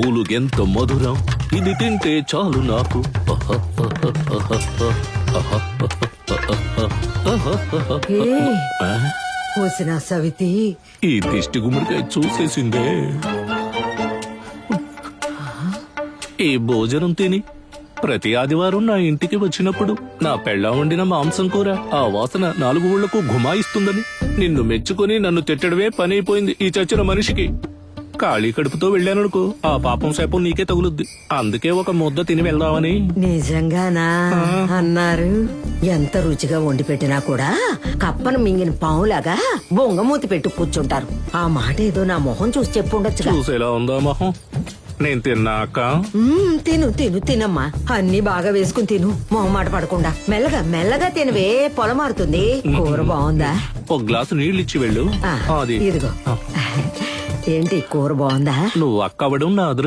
పూలు ఎంత మధురం, ఇది తింటే చాలు నాకు. ఆ? పోసిన సవితి ఈ దిష్టి గుమ్మడికాయ చూసేసిందే. ఈ భోజనం తిని ప్రతి ఆదివారం నా ఇంటికి వచ్చినప్పుడు నా పెళ్ళాం వండిన మాంసం కూర ఆ వాసన 4 ఊళ్లకు గుమాయిస్తుందని నిన్ను మెచ్చుకుని నన్ను తిట్టడమే పని అయిపోయింది ఈ చచ్చిన మనిషికి. ఖాళీ కడుపుతో వెళ్ళాననుకో ఆ పాపం శాపం నీకే తగులుద్ది. అందుకే ఒక ముద్ద తిని వెళ్దామని. నిజంగానా అన్నారు. ఎంత రుచిగా వండి పెట్టినా కూడా కప్పను మింగిన పావులాగా బొంగమూతి పెట్టి కూర్చుంటారు. ఆ మాట ఏదో నా మొహం చూసి చెప్పుండొచ్చుగా. చూసేలా ఉందా మొహం? నేను తిన్నాక తిను తిను తినమ్మా. అన్ని బాగా వేసుకుని తిను, మొహమాట పడకుండా. మెల్లగా మెల్లగా తినవే, పొలమారుతుంది. కూర బాగుందా? ఒక గ్లాసు నీళ్ళు ఇచ్చి వెళ్ళు. ఆ, అది ఇదిగో. ఏంటి కూర బాగుందా? నువ్వు అక్కవడం నా అదృష్టం.